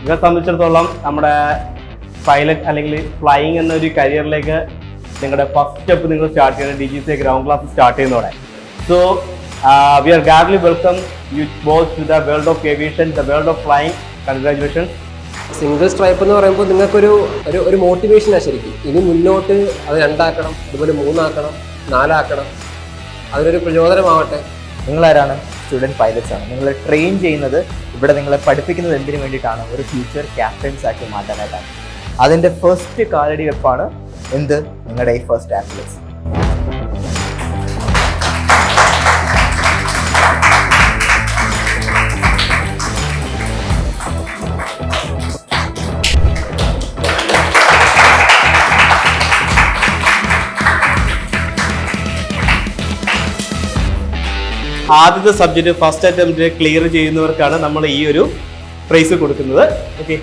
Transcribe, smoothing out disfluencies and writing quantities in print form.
ഇവരെ സംബന്ധിച്ചിടത്തോളം നമ്മുടെ പൈലറ്റ് അല്ലെങ്കിൽ ഫ്ലൈയിങ് എന്നൊരു കരിയറിലേക്ക് നിങ്ങളുടെ ഫസ്റ്റ് സ്റ്റെപ്പ് നിങ്ങൾ സ്റ്റാർട്ട് ചെയ്യുന്നത് DGCA ഗ്രൗണ്ട് ക്ലാസ് സ്റ്റാർട്ട് ചെയ്യുന്നതോടെ. So we are gladly welcome you both to the world of aviation, the world of flying. Congratulations. Single stripe എന്ന് പറയുമ്പോൾ നിങ്ങൾക്കൊരു ഒരു മോട്ടിവേഷനാണ് ശരിക്കും. ഇനി മുന്നോട്ട് അത് 2 ആക്കണം, അതുപോലെ 3 ആക്കണം, 4 ആക്കണം, അതിനൊരു പ്രചോദനമാവട്ടെ. നിങ്ങളാരാണ്? സ്റ്റുഡൻറ്റ് പൈലറ്റ്സ് ആണ്. നിങ്ങളെ ട്രെയിൻ ചെയ്യുന്നത്, ഇവിടെ നിങ്ങളെ പഠിപ്പിക്കുന്നത് എന്തിനു വേണ്ടിയിട്ടാണ്? ഒരു ഫ്യൂച്ചർ ക്യാപ്റ്റൻസ് ആക്കി മാറ്റാനായിട്ടാണ്. അതിൻ്റെ ഫസ്റ്റ് കാലടി വെപ്പാണ് എന്ത്? നിങ്ങളുടെ ഈ ഫസ്റ്റ് ആംബുലൻസ്. ആദ്യത്തെ സബ്ജക്റ്റ് ഫസ്റ്റ് അറ്റംപ്റ്റ് ക്ലിയർ ചെയ്യുന്നവർക്കാണ് നമ്മൾ ഈ ഒരു പ്രൈസ് കൊടുക്കുന്നത്. ഓക്കെ.